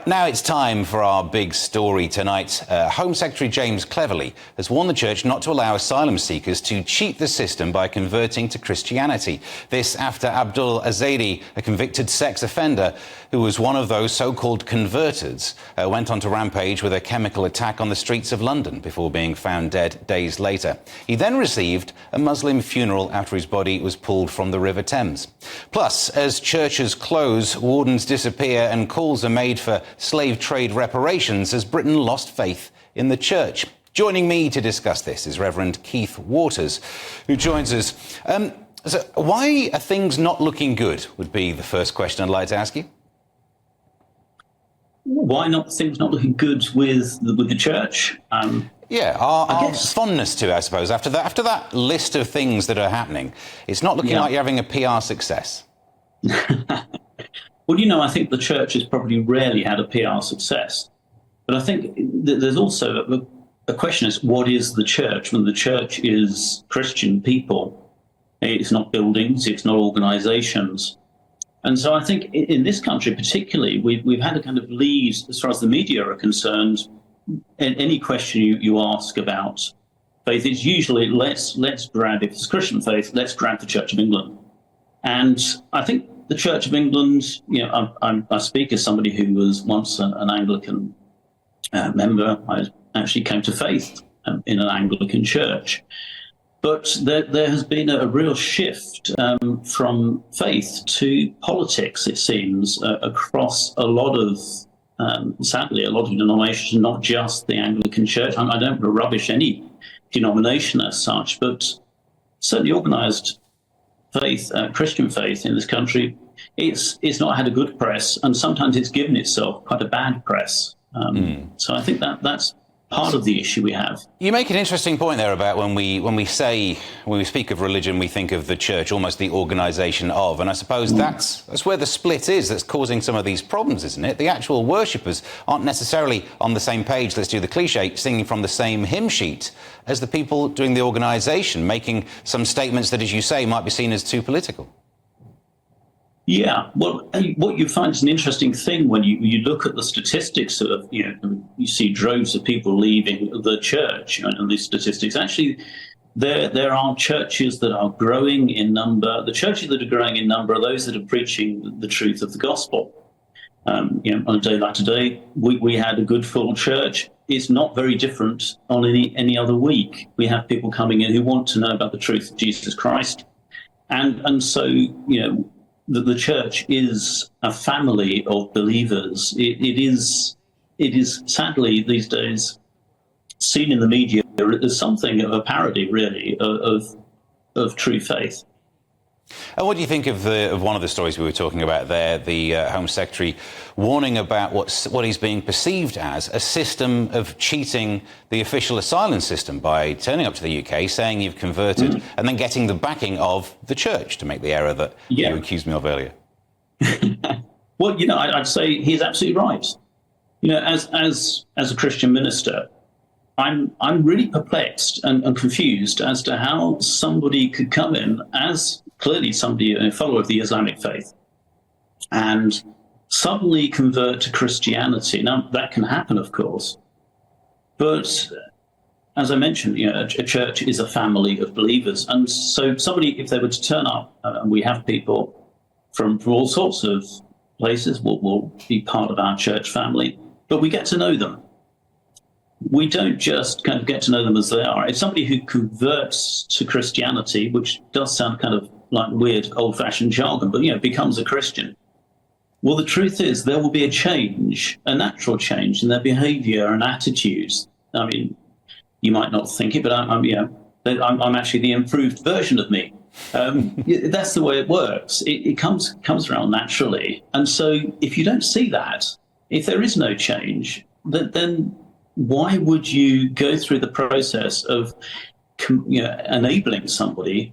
Now it's time for our big story tonight. Home Secretary James Cleverly has warned the church not to allow asylum seekers to cheat the system by converting to Christianity. This after Abdul Azadi, a convicted sex offender who was one of those so-called converteds, went on to rampage with a chemical attack on the streets of London before being found dead days later. He then received a Muslim funeral after his body was pulled from the River Thames. Plus, as churches close, wardens disappear and calls are made for slave trade reparations, has Britain lost faith in the church? Joining me to discuss this is Reverend Keith Waters, who joins us. So why are things not looking good, would be the first question I'd like to ask you. Why not things not looking good with the church? Our fondness to it, I suppose. After that list of things that are happening, it's not looking like you're having a PR success. Well, I think the church has probably rarely had a PR success. But I think there's also a question is, what is the church? When the church is Christian people, it's not buildings, it's not organisations. And so I think in this country particularly, we've had a kind of lead as far as the media are concerned. In any question you ask about faith, it's usually let's grab, if it's Christian faith, let's grab the Church of England. And I think the Church of England, I speak as somebody who was once an Anglican member. I actually came to faith in an Anglican church. But there has been a real shift from faith to politics, it seems, across a lot of, sadly, a lot of denominations, not just the Anglican Church. I don't rubbish any denomination as such, but certainly organised faith, Christian faith in this country, it's not had a good press, and sometimes it's given itself quite a bad press. So I think that's part of the issue we have. You make an interesting point there about when we speak of religion, we think of the church, almost the organisation of, and I suppose that's where the split is that's causing some of these problems, isn't it? The actual worshippers aren't necessarily on the same page, let's do the cliche, singing from the same hymn sheet as the people doing the organisation, making some statements that, as you say, might be seen as too political. Yeah, well, what you find is an interesting thing when you look at the statistics of, you see droves of people leaving the church, and these statistics. Actually, there are churches that are growing in number. The churches that are growing in number are those that are preaching the truth of the gospel. On a day like today, we had a good full church. It's not very different on any other week. We have people coming in who want to know about the truth of Jesus Christ. And so, the church is a family of believers. It is sadly these days seen in the media as something of a parody, really, of true faith. And what do you think of one of the stories we were talking about there, the Home Secretary warning about what is being perceived as a system of cheating the official asylum system by turning up to the UK, saying you've converted, and then getting the backing of the church to make the error that you accused me of earlier? Well, I'd say he's absolutely right. As a Christian minister, I'm really perplexed and confused as to how somebody could come in as clearly somebody, a follower of the Islamic faith, and suddenly convert to Christianity. Now, that can happen, of course, but as I mentioned, a church is a family of believers, and so somebody, if they were to turn up, and we have people from all sorts of places will be part of our church family, but we get to know them. We don't just kind of get to know them as they are. It's somebody who converts to Christianity, which does sound kind of like weird, old-fashioned jargon, but, becomes a Christian. Well, the truth is there will be a change, a natural change in their behaviour and attitudes. I mean, you might not think it, but I'm actually the improved version of me. That's the way it works. It comes around naturally. And so if you don't see that, if there is no change, then why would you go through the process of enabling somebody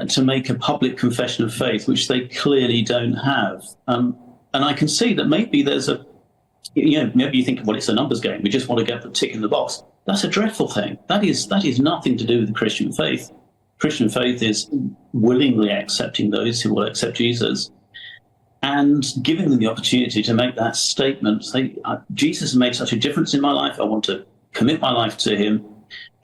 to make a public confession of faith, which they clearly don't have? And I can see that maybe there's maybe you think, well, it's a numbers game. We just want to get the tick in the box. That's a dreadful thing. That is nothing to do with the Christian faith. Christian faith is willingly accepting those who will accept Jesus. and giving them the opportunity to make that statement, say, Jesus has made such a difference in my life, I want to commit my life to him,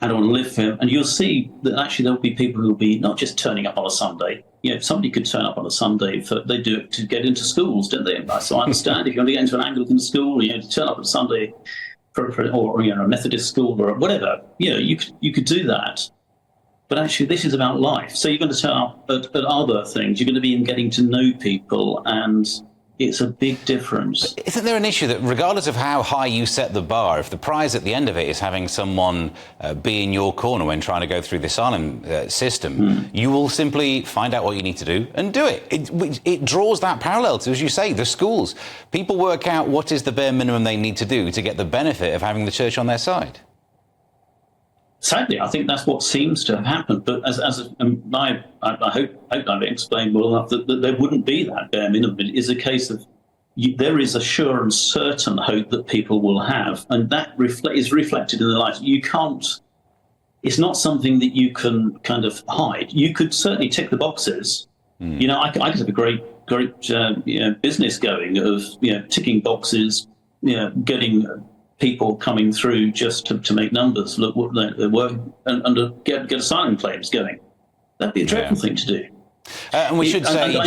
and I want to live for him. And you'll see that actually there'll be people who will be not just turning up on a Sunday. Somebody could turn up on a Sunday, they do it to get into schools, don't they? So I understand if you want to get into an Anglican school, to turn up on a Sunday or a Methodist school or whatever, you could do that. But actually, this is about life. So you're going to turn up at other things. You're going to be getting to know people, and it's a big difference. Isn't there an issue that regardless of how high you set the bar, if the prize at the end of it is having someone be in your corner when trying to go through the asylum system, you will simply find out what you need to do and do it. It draws that parallel to, as you say, the schools. People work out what is the bare minimum they need to do to get the benefit of having the church on their side. Sadly, I think that's what seems to have happened. But I hope I've explained well enough that there wouldn't be that bare minimum. It is a case of there is a sure and certain hope that people will have, and that is reflected in their lives. You can't. It's not something that you can kind of hide. You could certainly tick the boxes. I could have a great business going of ticking boxes, getting people coming through just to make numbers look what they work and get asylum claims going. That'd be a dreadful thing to do. And we should say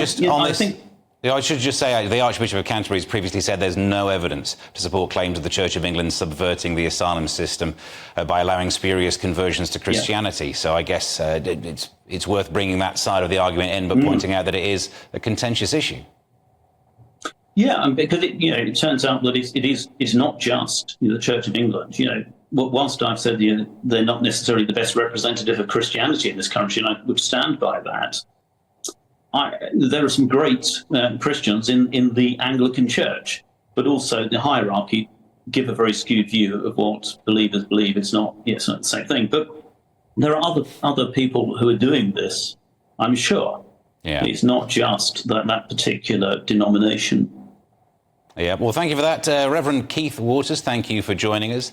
I should just say the Archbishop of Canterbury has previously said there's no evidence to support claims of the Church of England subverting the asylum system by allowing spurious conversions to Christianity. Yeah. So I guess it's worth bringing that side of the argument in, but pointing out that it is a contentious issue. Yeah, because it turns out that it's not just the Church of England. Whilst I've said they're not necessarily the best representative of Christianity in this country, and I would stand by that, there are some great Christians in the Anglican Church, but also the hierarchy give a very skewed view of what believers believe. It's not the same thing. But there are other people who are doing this, I'm sure. Yeah. It's not just that particular denomination. Yeah, well, thank you for that. Reverend Keith Waters, thank you for joining us.